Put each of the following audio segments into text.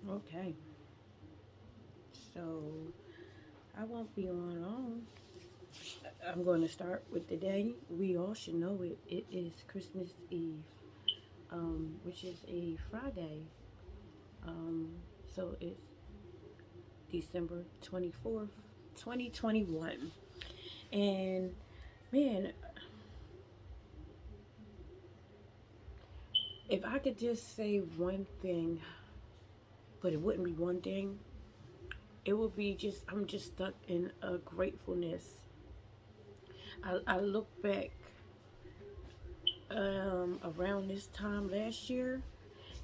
Okay, so I won't be on long. I'm going to start with the day. We all should know it. It is Christmas Eve, which is a Friday. Um, so it's December 24th, 2021. And man, if I could just say one thing, but it wouldn't be one thing, it would be just, I'm just stuck in a gratefulness. I look back around this time last year,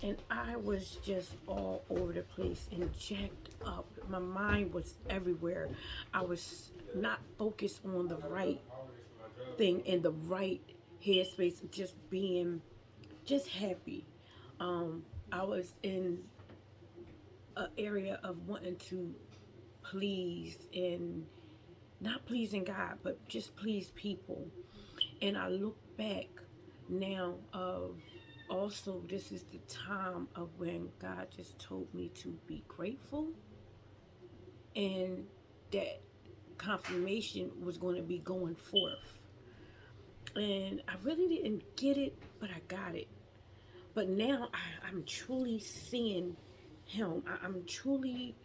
and I was just all over the place and jacked up. My mind was everywhere. I was not focused on the right thing in the right headspace, just being just happy. I was in an area of wanting to please and not pleasing God, but just please people. And I look back now of also this is the time of when God just told me to be grateful, and that confirmation was going to be going forth. And I really didn't get it, but I got it. But now I'm truly seeing Him. I'm truly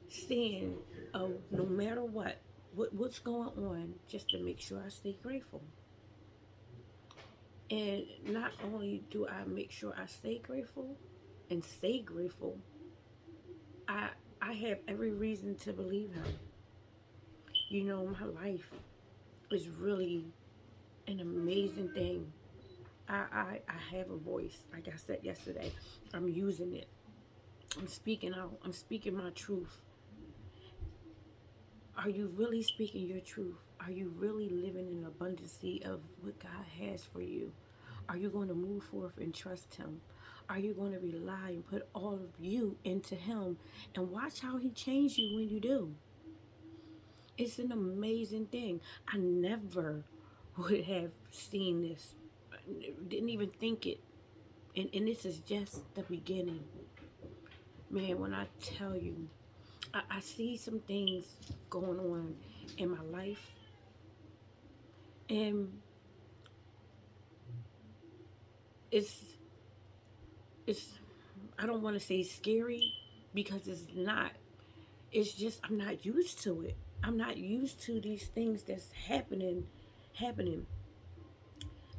seeing, no matter what's going on, just to make sure I stay grateful. And not only do I make sure I stay grateful and stay grateful, I I have every reason to believe Him. You know, my life is really an amazing thing. I have a voice, like I said yesterday. I'm using it. I'm speaking out. I'm speaking my truth. Are you really speaking your truth? Are you really living in abundance of what God has for you? Are you going to move forth and trust Him? Are you going to rely and put all of you into Him and watch how He changes you when you do? It's an amazing thing. I never would have seen this. Didn't even think it. And this is just the beginning. Man, when I tell you, I see some things going on in my life, and it's it's I don't want to say scary because it's not. It's just I'm not used to it. I'm not used to these things that's happening.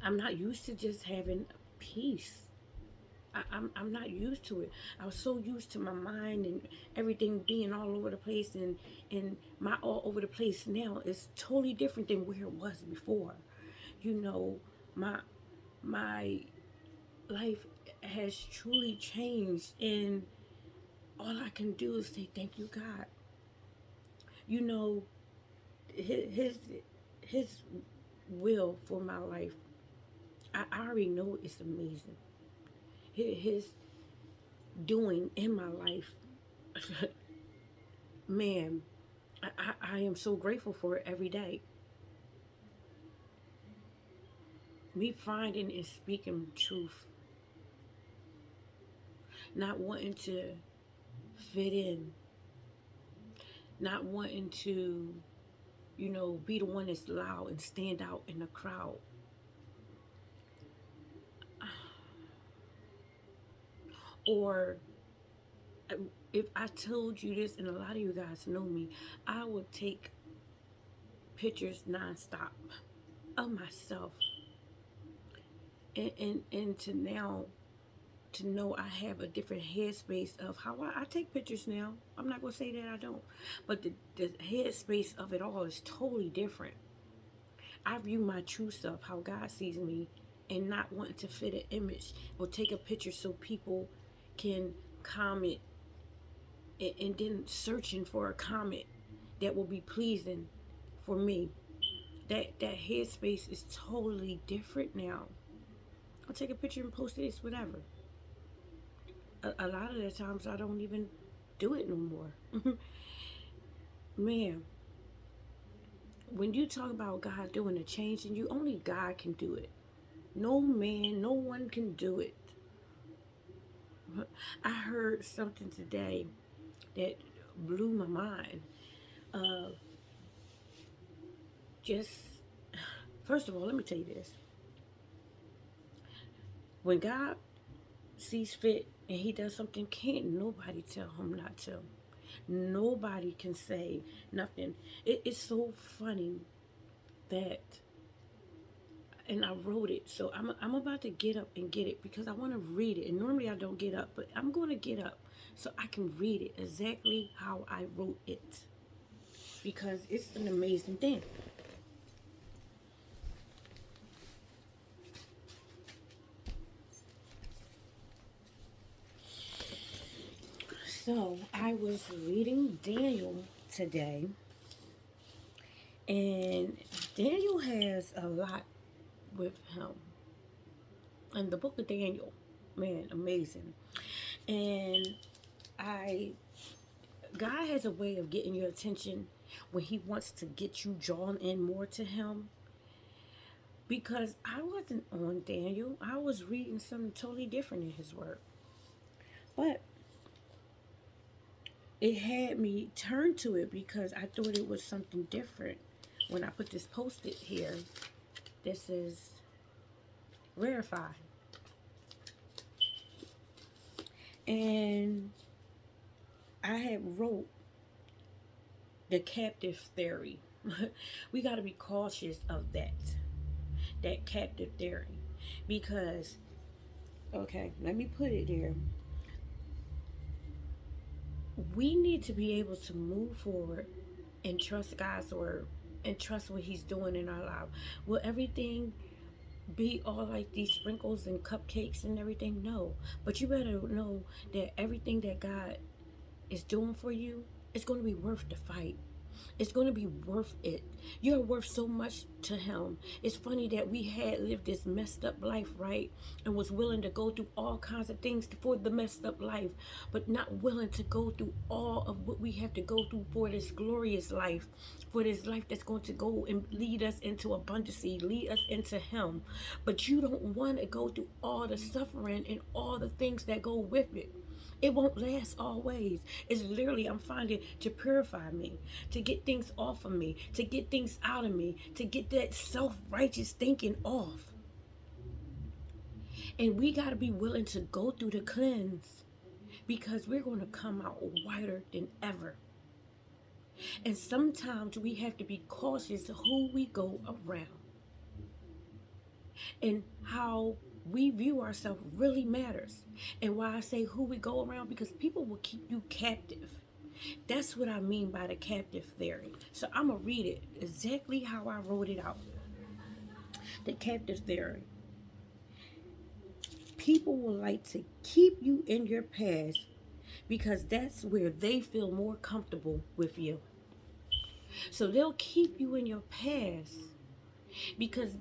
I'm not used to just having peace. I'm not used to it. I was so used to my mind and everything being all over the place, and my all over the place now is totally different than where it was before. You know, my my life has truly changed, and all I can do is say thank you, God. You know, his will for my life, I already know it's amazing. His doing in my life, man, I am so grateful for it every day. Me finding and speaking truth, not wanting to fit in, not wanting to, be the one that's loud and stand out in the crowd. Or if I told you this, and a lot of you guys know me, I would take pictures nonstop of myself, and to now to know I have a different headspace of how I take pictures now. I'm not gonna say that I don't, but the headspace of it all is totally different. I view my true self, how God sees me, and not wanting to fit an image or take a picture so people can comment, and then searching for a comment that will be pleasing for me. That headspace is totally different now. I'll take a picture and post it, it's whatever. A lot of the times I don't even do it no more. Man, when you talk about God doing a change in you, only God can do it. No man, no one can do it. I heard something today that blew my mind. Uh, just first of all, let me tell you this: when God sees fit and He does something, can't nobody tell Him not to. Nobody can say nothing. It's so funny that, and I wrote it, so I'm about to get up and get it because I want to read it. And normally I don't get up, but I'm going to get up so I can read it exactly how I wrote it because it's an amazing thing. So I was reading Daniel today, and Daniel has a lot with him. And the book of Daniel, man, amazing. And I God has a way of getting your attention when He wants to get you drawn in more to Him. Because I wasn't on Daniel, I was reading something totally different in His Word. But it had me turn to it because I thought it was something different when I put this post-it here. This is rarefied. And I had wrote the captive theory. We got to be cautious of that captive theory, because okay, let me put it there. We need to be able to move forward and trust God's word and trust what He's doing in our life. Will everything be all like these sprinkles and cupcakes and everything? No, but you better know that everything that God is doing for you is going to be worth the fight. It's going to be worth it. You're worth so much to Him. It's funny that we had lived this messed up life, right? And was willing to go through all kinds of things for the messed up life, but not willing to go through all of what we have to go through for this glorious life, for this life that's going to go and lead us into abundancy, lead us into Him. But you don't want to go through all the suffering and all the things that go with it. It won't last always. It's literally, I'm finding, to purify me, to get things off of me, to get things out of me, to get that self-righteous thinking off. And we got to be willing to go through the cleanse, because we're going to come out whiter than ever. And sometimes we have to be cautious of who we go around and how we view ourselves really matters. And why I say who we go around, because people will keep you captive. That's what I mean by the captive theory. So I'm going to read it exactly how I wrote it out. The captive theory. People will like to keep you in your past because that's where they feel more comfortable with you. So they'll keep you in your past because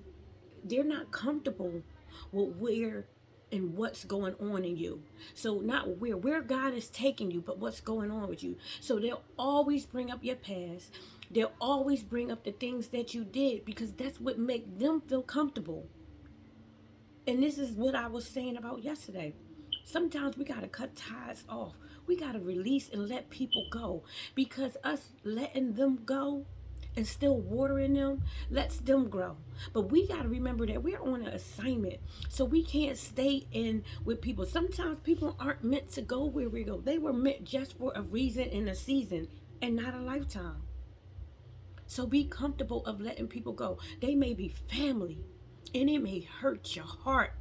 they're not comfortable with where and what's going on in you. So not where God is taking you, but what's going on with you. So they'll always bring up your past. They'll always bring up the things that you did because that's what makes them feel comfortable. And this is what I was saying about yesterday. Sometimes we got to cut ties off. We got to release and let people go, because us letting them go and still watering them lets them grow. But we got to remember that we're on an assignment, so we can't stay in with people. Sometimes people aren't meant to go where we go. They were meant just for a reason and a season and not a lifetime. So be comfortable of letting people go. They may be family, and it may hurt your heart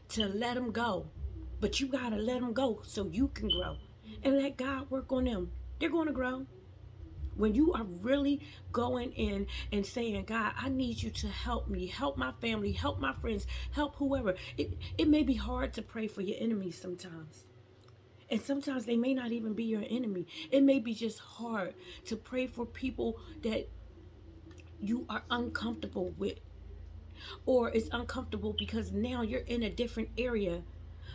to let them go, but you got to let them go so you can grow and let God work on them. They're going to grow. When you are really going in and saying, God, I need you to help me, help my family, help my friends, help whoever. It may be hard to pray for your enemies sometimes. And sometimes they may not even be your enemy. It may be just hard to pray for people that you are uncomfortable with. Or it's uncomfortable because now you're in a different area,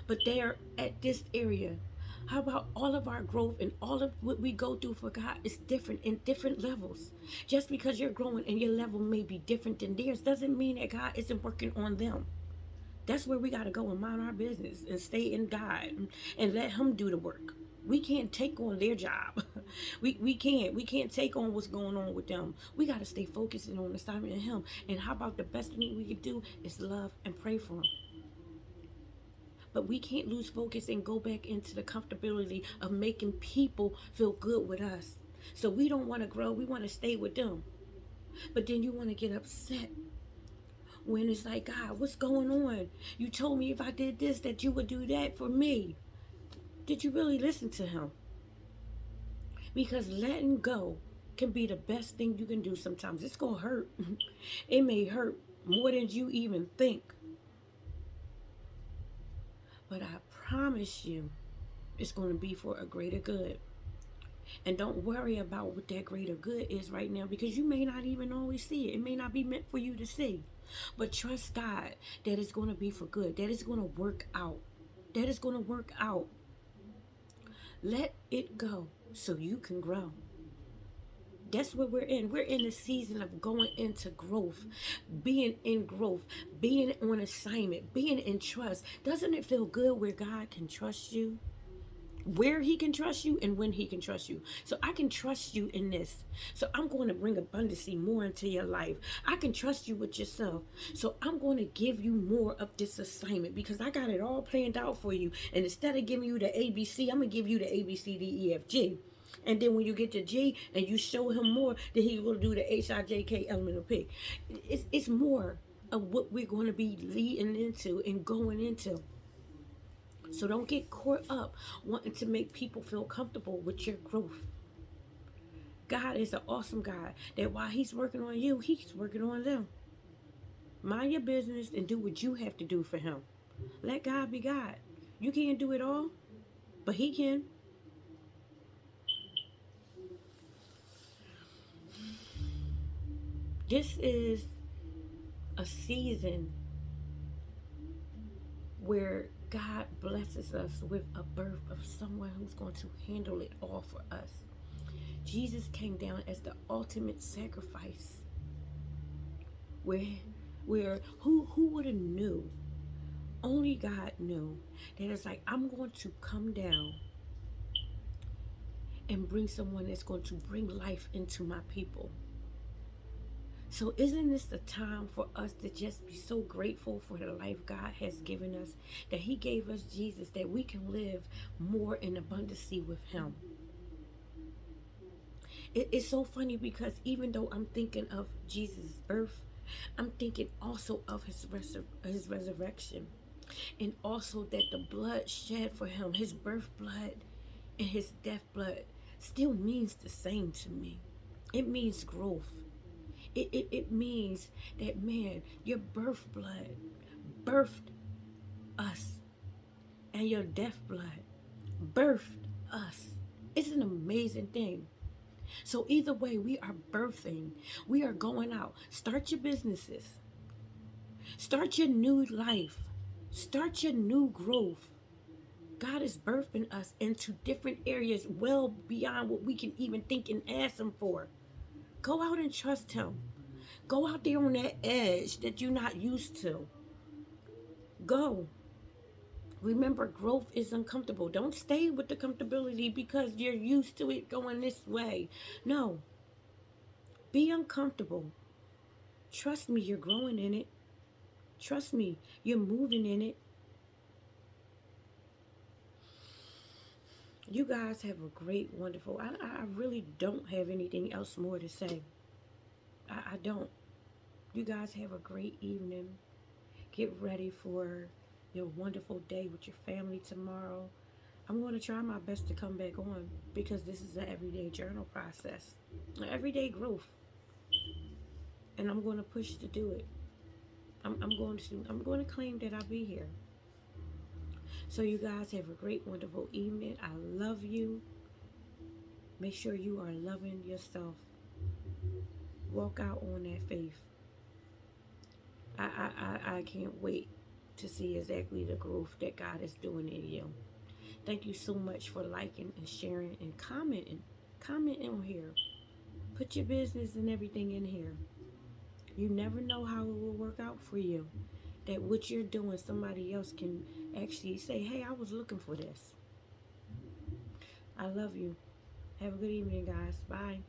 but they're at this area. How about all of our growth and all of what we go through for God is different in different levels. Just because you're growing and your level may be different than theirs doesn't mean that God isn't working on them. That's where we got to go and mind our business and stay in God and let Him do the work. We can't take on their job. We can't take on what's going on with them. We got to stay focused and on the assignment of Him. And how about the best thing we can do is love and pray for Him. But we can't lose focus and go back into the comfortability of making people feel good with us. So we don't want to grow. We want to stay with them. But then you want to get upset when it's like, God, what's going on? You told me if I did this that you would do that for me. Did you really listen to Him? Because letting go can be the best thing you can do sometimes. It's going to hurt. It may hurt more than you even think. But I promise you, it's going to be for a greater good. And don't worry about what that greater good is right now, because you may not even always see it. It may not be meant for you to see. But trust God that it's going to be for good, that it's going to work out, that it's going to work out. Let it go so you can grow. That's what we're in. We're in the season of going into growth, being in growth, being on assignment, being in trust. Doesn't it feel good where God can trust you? Where He can trust you and when He can trust you. So I can trust you in this. So I'm going to bring abundancy more into your life. I can trust you with yourself. So I'm going to give you more of this assignment because I got it all planned out for you. And instead of giving you the ABC, I'm going to give you the ABCDEFG. And then when you get to G and you show Him more, then He will do the HIJK It's more of what we're going to be leading into and going into. So don't get caught up wanting to make people feel comfortable with your growth. God is an awesome God that while He's working on you, He's working on them. Mind your business and do what you have to do for Him. Let God be God. You can't do it all, but He can. This is a season where God blesses us with a birth of someone who's going to handle it all for us. Jesus came down as the ultimate sacrifice. Where who would have knew? Only God knew that it's like, I'm going to come down and bring someone that's going to bring life into my people. So isn't this the time for us to just be so grateful for the life God has given us, that He gave us Jesus, that we can live more in abundancy with Him? It's so funny because even though I'm thinking of Jesus' birth, I'm thinking also of His resurrection, and also that the blood shed for Him, His birth blood and His death blood, still means the same to me. It means growth. It means that, man, your birth blood birthed us, and your death blood birthed us. It's an amazing thing. So either way, we are birthing. We are going out. Start your businesses. Start your new life. Start your new growth. God is birthing us into different areas well beyond what we can even think and ask Him for. Go out and trust Him. Go out there on that edge that you're not used to. Go. Remember, growth is uncomfortable. Don't stay with the comfortability because you're used to it going this way. No. Be uncomfortable. Trust me, you're growing in it. Trust me, you're moving in it. You guys have a great, wonderful... I really don't have anything else more to say. I don't. You guys have a great evening. Get ready for your wonderful day with your family tomorrow. I'm going to try my best to come back on because this is an everyday journal process, an everyday growth, and I'm going to push to do it. I'm going to claim that I'll be here. So you guys have a great, wonderful evening. I love you. Make sure you are loving yourself. Walk out on that faith. I can't wait to see exactly the growth that God is doing in you. Thank you so much for liking and sharing and commenting. Comment on here. Put your business and everything in here. You never know how it will work out for you. that what you're doing, somebody else can actually say, hey, I was looking for this. I love you. Have a good evening, guys. Bye.